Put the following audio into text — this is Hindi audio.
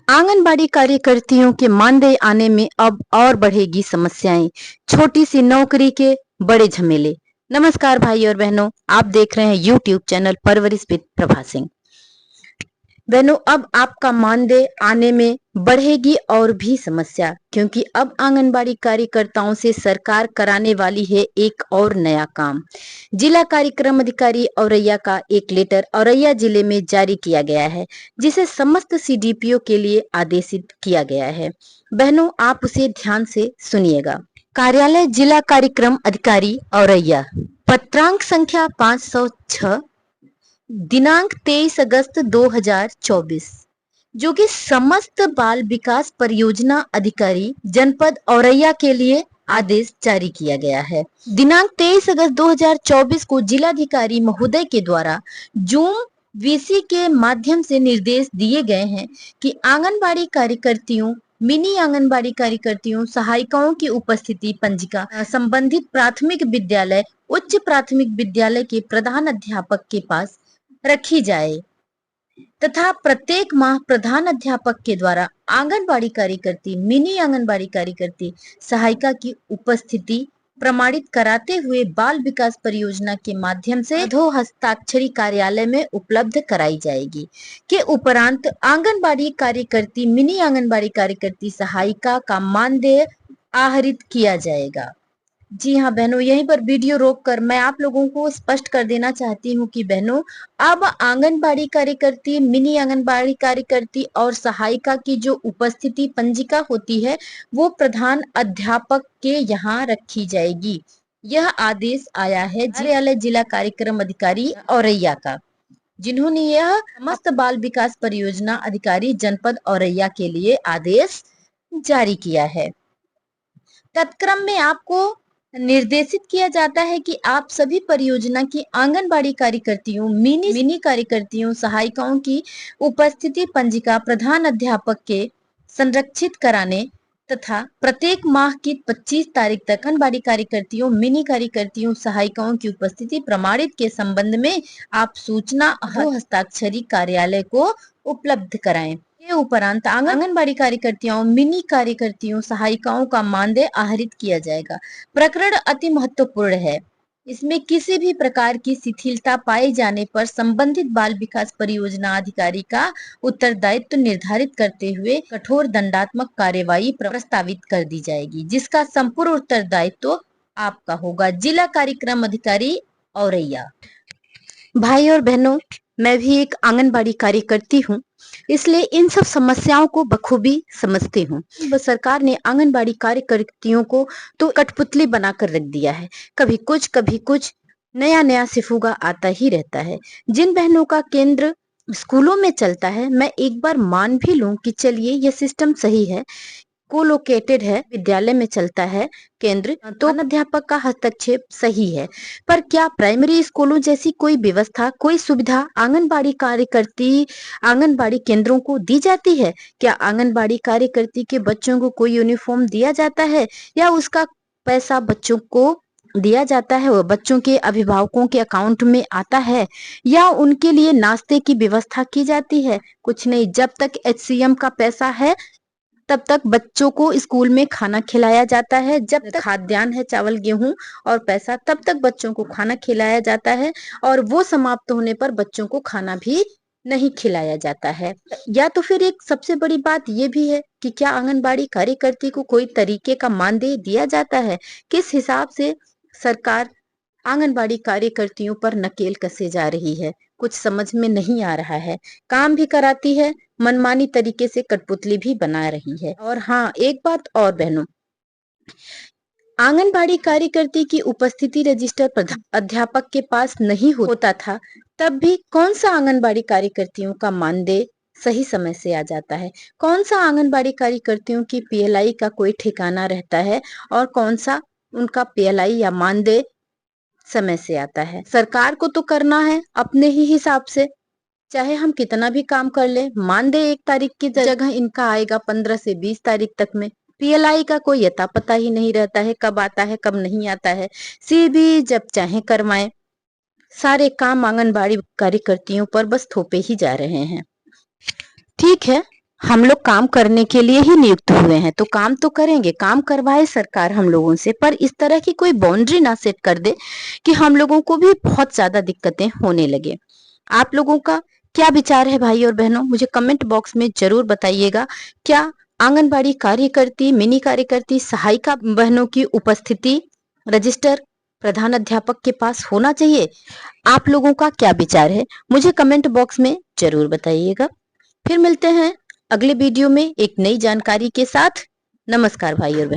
आंगनबाड़ी कार्यकर्तियों के मानदेय आने में अब और बढ़ेगी समस्याएं। छोटी सी नौकरी के बड़े झमेले। नमस्कार भाई और बहनों, आप देख रहे हैं यूट्यूब चैनल परवरिश विद प्रभा सिंह। बहनों, अब आपका मानदेय आने में बढ़ेगी और भी समस्या, क्योंकि अब आंगनबाड़ी कार्यकर्ताओं से सरकार कराने वाली है एक और नया काम। जिला कार्यक्रम अधिकारी औरैया का एक लेटर औरैया जिले में जारी किया गया है, जिसे समस्त सीडीपीओ के लिए आदेशित किया गया है। बहनों, आप उसे ध्यान से सुनिएगा। कार्यालय जिला कार्यक्रम अधिकारी औरैया, पत्रांक संख्या 506, दिनांक 23 अगस्त 2024, जो कि समस्त बाल विकास परियोजना अधिकारी जनपद औरैया के लिए आदेश जारी किया गया है। दिनांक 23 अगस्त 2024 को जिलाधिकारी महोदय के द्वारा जूम वीसी के माध्यम से निर्देश दिए गए हैं कि आंगनबाड़ी कार्यकर्तियों, मिनी आंगनबाड़ी कार्यकर्तियों, सहायिकाओं की उपस्थिति पंजिका संबंधित प्राथमिक विद्यालय, उच्च प्राथमिक विद्यालय के प्रधान अध्यापक के पास रखी जाए तथा प्रत्येक माह प्रधान अध्यापक के द्वारा आंगनबाड़ी कार्यकर्ती, मिनी आंगनबाड़ी कार्यकर्ती, सहायिका की उपस्थिति प्रमाणित कराते हुए बाल विकास परियोजना के माध्यम से अधो हस्ताक्षरी कार्यालय में उपलब्ध कराई जाएगी। के उपरांत आंगनबाड़ी कार्यकर्ती, मिनी आंगनबाड़ी कार्यकर्ती, सहायिका का मानदेय आहरित किया जाएगा। जी हाँ बहनों, यहीं पर वीडियो रोककर मैं आप लोगों को स्पष्ट कर देना चाहती हूँ कि बहनों, अब आंगनबाड़ी कार्यकर्ती, मिनी आंगनबाड़ी कार्यकर्ती और सहायिका की जो उपस्थिति पंजिका होती है, वो प्रधान अध्यापक के यहाँ रखी जाएगी। यह आदेश आया है कार्यालय जिला कार्यक्रम अधिकारी औरैया का, जिन्होंने यह समस्त बाल विकास परियोजना अधिकारी जनपद औरैया के लिए आदेश जारी किया है। तत्क्रम में आपको निर्देशित किया जाता है कि आप सभी परियोजना की आंगनबाड़ी कार्यकर्तियों, मिनी कार्यकर्तियों, सहायिकाओं की उपस्थिति पंजिका प्रधान अध्यापक के संरक्षित कराने तथा प्रत्येक माह की 25 तारीख तक आंगनबाड़ी कार्यकर्तियों, मिनी कार्यकर्तियों, सहायिकाओं की उपस्थिति प्रमाणित के संबंध में आप सूचना हस्ताक्षरी कार्यालय को उपलब्ध कराएं। के उपरांत आंगनबाड़ी कार्यकर्तियों, मिनी कार्यकर्तियों, सहायिकाओं का मानदेय आहरित किया जाएगा। प्रकरण अति महत्वपूर्ण है। इसमें किसी भी प्रकार की शिथिलता पाए जाने पर संबंधित बाल विकास परियोजना अधिकारी का उत्तरदायित्व निर्धारित करते हुए कठोर दंडात्मक कार्यवाही प्रस्तावित कर दी जाएगी, जिसका संपूर्ण उत्तरदायित्व आपका होगा। जिला कार्यक्रम अधिकारी औरैया। भाई और बहनों, मैं भी एक आंगनबाड़ी कार्यकर्ती हूँ, इसलिए इन सब समस्याओं को बखूबी समझती हूँ। सरकार ने आंगनबाड़ी कार्यकर्तियों को तो कठपुतली बनाकर रख दिया है। कभी कुछ नया नया सिफुगा आता ही रहता है। जिन बहनों का केंद्र स्कूलों में चलता है, मैं एक बार मान भी लूं कि चलिए यह सिस्टम सही है, कोलोकेटेड है, विद्यालय में चलता है केंद्र, तो अध्यापक का हस्तक्षेप सही है। पर क्या प्राइमरी स्कूलों जैसी कोई व्यवस्था, कोई सुविधा आंगनबाड़ी कार्यकर्ती, आंगनबाड़ी केंद्रों को दी जाती है? क्या आंगनबाड़ी कार्यकर्ती के बच्चों को कोई यूनिफॉर्म दिया जाता है, या उसका पैसा बच्चों को दिया जाता है, वो बच्चों के अभिभावकों के अकाउंट में आता है, या उनके लिए नाश्ते की व्यवस्था की जाती है? कुछ नहीं। जब तक एचसीएम का पैसा है तब तक बच्चों को स्कूल में खाना खिलाया जाता है। जब तक खाद्यान्न है, चावल गेहूं और पैसा, तब तक बच्चों को खाना खिलाया जाता है, और वो समाप्त होने पर बच्चों को खाना भी नहीं खिलाया जाता है। या तो फिर एक सबसे बड़ी बात ये भी है कि क्या आंगनबाड़ी कार्यकर्ती को कोई तरीके का मानदेय दिया जाता है? किस हिसाब से सरकार आंगनबाड़ी कार्यकर्तियों पर नकेल कसे जा रही है, कुछ समझ में नहीं आ रहा है। काम भी कराती है, मनमानी तरीके से कठपुतली भी बना रही है। और हाँ, एक बात और बहनों, आंगनबाड़ी कार्यकर्ती की उपस्थिति रजिस्टर प्रधान अध्यापक के पास नहीं होता था, तब भी कौन सा आंगनबाड़ी कार्यकर्तियों का मानदेय सही समय से आ जाता है? कौन सा आंगनबाड़ी कार्यकर्तियों की पीएलआई का कोई ठिकाना रहता है, और कौन सा उनका पीएलआई या मानदेय समय से आता है? सरकार को तो करना है अपने ही हिसाब से, चाहे हम कितना भी काम कर ले, मानदेय 1 तारीख की जगह इनका आएगा 15 से 20 तारीख तक में। पीएलआई का कोई अता पता ही नहीं रहता है, कब आता है कब नहीं आता है। सीबी जब चाहे करवाएं, सारे काम आंगनबाड़ी कार्यकर्तियों पर बस थोपे ही जा रहे हैं। ठीक है, हम लोग काम करने के लिए ही नियुक्त हुए हैं, तो काम तो करेंगे, काम करवाए सरकार हम लोगों से, पर इस तरह की कोई बाउंड्री ना सेट कर दे कि हम लोगों को भी बहुत ज्यादा दिक्कतें होने लगे। आप लोगों का क्या विचार है भाई और बहनों, मुझे कमेंट बॉक्स में जरूर बताइएगा। क्या आंगनबाड़ी कार्यकर्ती, मिनी कार्यकर्ती, सहायिका बहनों की उपस्थिति रजिस्टर प्रधान अध्यापक के पास होना चाहिए? आप लोगों का क्या विचार है, मुझे कमेंट बॉक्स में जरूर बताइएगा। फिर मिलते हैं अगले वीडियो में एक नई जानकारी के साथ। नमस्कार भाई और बहन।